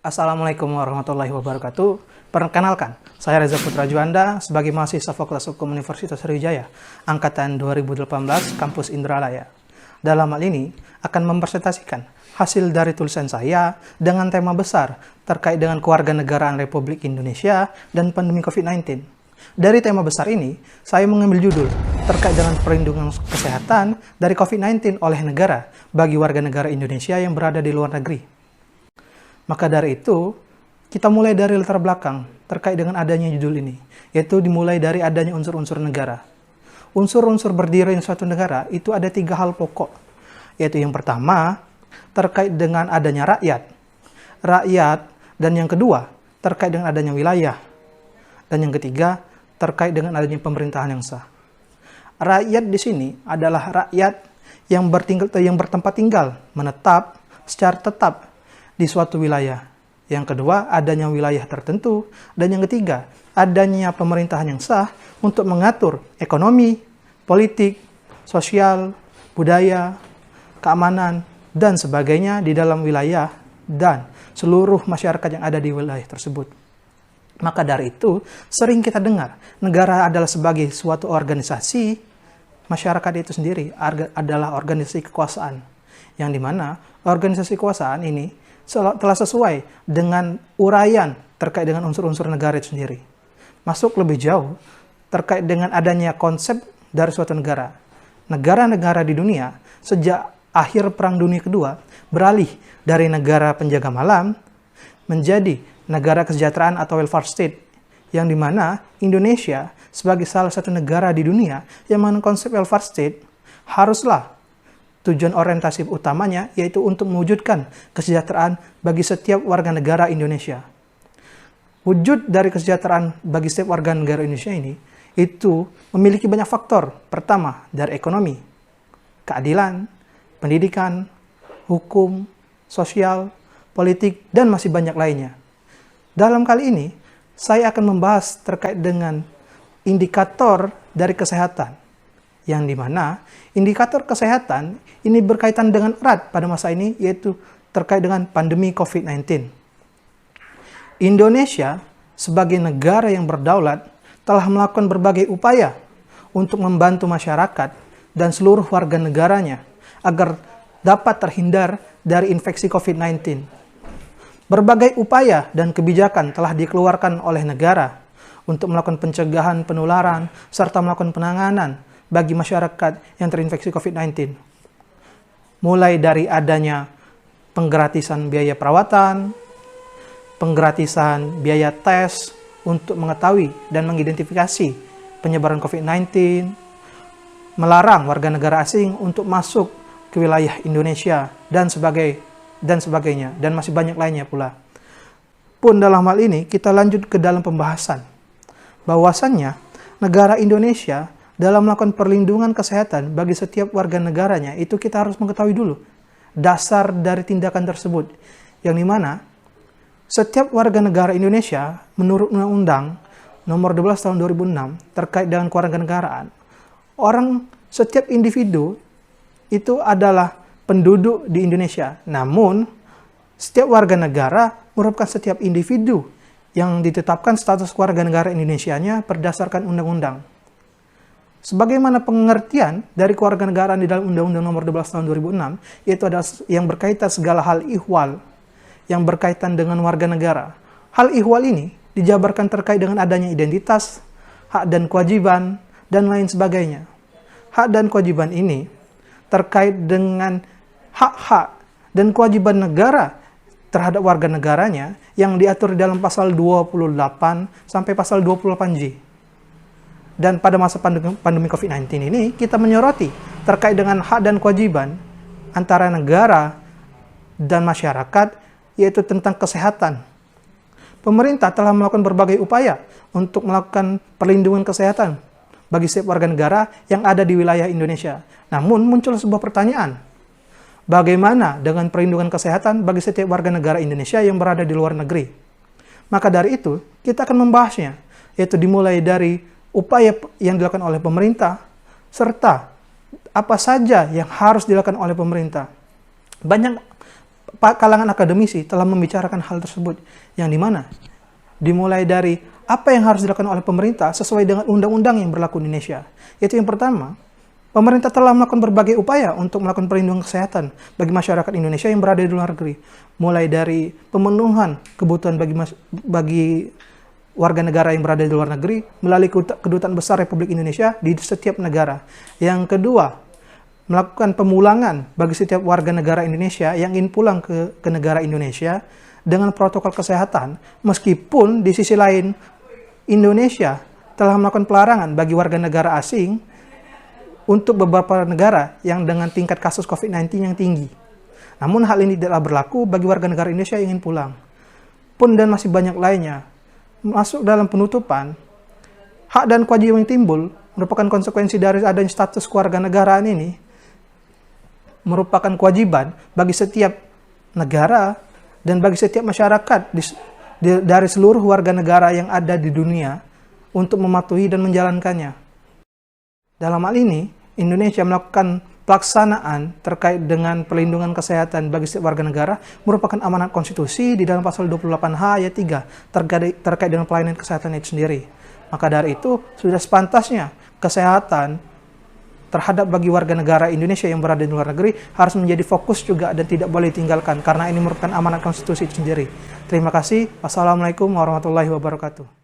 Assalamualaikum warahmatullahi wabarakatuh. Perkenalkan, saya Reza Putra Juanda sebagai mahasiswa Fakultas Hukum Universitas Sriwijaya, Angkatan 2018, Kampus Indralaya. Dalam hal ini, akan mempresentasikan hasil dari tulisan saya dengan tema besar terkait dengan kewarganegaraan Republik Indonesia dan pandemi COVID-19. Dari tema besar ini, saya mengambil judul terkait dengan perlindungan kesehatan dari COVID-19 oleh negara bagi warga negara Indonesia yang berada di luar negeri. Maka dari itu, kita mulai dari latar belakang terkait dengan adanya judul ini, yaitu dimulai dari adanya unsur-unsur negara. Unsur-unsur berdiri suatu negara itu ada 3 hal pokok, yaitu yang pertama, terkait dengan adanya rakyat, dan yang kedua, terkait dengan adanya wilayah, dan yang ketiga, terkait dengan adanya pemerintahan yang sah. Rakyat di sini adalah rakyat yang bertempat tinggal, menetap secara tetap di suatu wilayah. Yang kedua, adanya wilayah tertentu. Dan yang ketiga, adanya pemerintahan yang sah untuk mengatur ekonomi, politik, sosial, budaya, keamanan, dan sebagainya di dalam wilayah dan seluruh masyarakat yang ada di wilayah tersebut. Maka dari itu, sering kita dengar, negara adalah sebagai suatu organisasi, masyarakat itu sendiri adalah organisasi kekuasaan. Yang dimana organisasi kekuasaan ini telah sesuai dengan uraian terkait dengan unsur-unsur negara itu sendiri. Masuk lebih jauh terkait dengan adanya konsep dari suatu negara. Negara-negara di dunia sejak akhir Perang Dunia Kedua beralih dari negara penjaga malam menjadi negara kesejahteraan atau welfare state, yang dimana Indonesia sebagai salah satu negara di dunia yang menggunakan konsep welfare state haruslah tujuan orientasi utamanya yaitu untuk mewujudkan kesejahteraan bagi setiap warga negara Indonesia. Wujud dari kesejahteraan bagi setiap warga negara Indonesia ini itu memiliki banyak faktor. Pertama, dari ekonomi, keadilan, pendidikan, hukum, sosial, politik, dan masih banyak lainnya. Dalam kali ini, saya akan membahas terkait dengan indikator dari kesehatan, yang dimana indikator kesehatan ini berkaitan dengan erat pada masa ini, yaitu terkait dengan pandemi COVID-19. Indonesia sebagai negara yang berdaulat telah melakukan berbagai upaya untuk membantu masyarakat dan seluruh warga negaranya agar dapat terhindar dari infeksi COVID-19. Berbagai upaya dan kebijakan telah dikeluarkan oleh negara untuk melakukan pencegahan penularan serta melakukan penanganan bagi masyarakat yang terinfeksi COVID-19. Mulai dari adanya penggratisan biaya perawatan, penggratisan biaya tes untuk mengetahui dan mengidentifikasi penyebaran COVID-19, melarang warga negara asing untuk masuk ke wilayah Indonesia, dan sebagainya, dan masih banyak lainnya pula. Pun dalam hal ini, kita lanjut ke dalam pembahasan, bahwasannya negara Indonesia dalam melakukan perlindungan kesehatan bagi setiap warga negaranya, itu kita harus mengetahui dulu dasar dari tindakan tersebut, yang dimana setiap warga negara Indonesia menurut Undang-Undang Nomor 12 Tahun 2006 terkait dengan kewarganegaraan, setiap individu itu adalah penduduk di Indonesia. Namun, setiap warga negara merupakan setiap individu yang ditetapkan status warga negara Indonesianya berdasarkan undang-undang. Sebagaimana pengertian dari kewarganegaraan di dalam Undang-Undang Nomor 12 Tahun 2006, yaitu adalah yang berkaitan segala hal ihwal yang berkaitan dengan warga negara. Hal ihwal ini dijabarkan terkait dengan adanya identitas, hak dan kewajiban, dan lain sebagainya. Hak dan kewajiban ini terkait dengan hak-hak dan kewajiban negara terhadap warga negaranya yang diatur dalam pasal 28 sampai pasal 28J. Dan pada masa pandemi COVID-19 ini, kita menyoroti terkait dengan hak dan kewajiban antara negara dan masyarakat, yaitu tentang kesehatan. Pemerintah telah melakukan berbagai upaya untuk melakukan perlindungan kesehatan bagi setiap warga negara yang ada di wilayah Indonesia. Namun muncul sebuah pertanyaan, bagaimana dengan perlindungan kesehatan bagi setiap warga negara Indonesia yang berada di luar negeri? Maka dari itu, kita akan membahasnya, yaitu dimulai dari upaya yang dilakukan oleh pemerintah, serta apa saja yang harus dilakukan oleh pemerintah. Banyak kalangan akademisi telah membicarakan hal tersebut, yang dimana dimulai dari apa yang harus dilakukan oleh pemerintah sesuai dengan undang-undang yang berlaku di Indonesia. Yaitu yang pertama, pemerintah telah melakukan berbagai upaya untuk melakukan perlindungan kesehatan bagi masyarakat Indonesia yang berada di luar negeri. Mulai dari pemenuhan kebutuhan bagi warga negara yang berada di luar negeri melalui Kedutaan Besar Republik Indonesia di setiap negara. Yang kedua, melakukan pemulangan bagi setiap warga negara Indonesia yang ingin pulang ke negara Indonesia dengan protokol kesehatan, meskipun di sisi lain Indonesia telah melakukan pelarangan bagi warga negara asing untuk beberapa negara yang dengan tingkat kasus COVID-19 yang tinggi. Namun hal ini tidaklah berlaku bagi warga negara Indonesia yang ingin pulang. Pun dan masih banyak lainnya. Masuk dalam penutupan, hak dan kewajiban yang timbul merupakan konsekuensi dari adanya status kewarganegaraan ini, merupakan kewajiban bagi setiap negara dan bagi setiap masyarakat dari seluruh warga negara yang ada di dunia untuk mematuhi dan menjalankannya. Dalam hal ini, Indonesia melakukan pelaksanaan terkait dengan perlindungan kesehatan bagi setiap warga negara merupakan amanat konstitusi di dalam pasal 28H ayat 3 terkait dengan pelayanan kesehatan itu sendiri. Maka dari itu, sudah sepantasnya kesehatan terhadap bagi warga negara Indonesia yang berada di luar negeri harus menjadi fokus juga dan tidak boleh ditinggalkan karena ini merupakan amanat konstitusi itu sendiri. Terima kasih. Wassalamualaikum warahmatullahi wabarakatuh.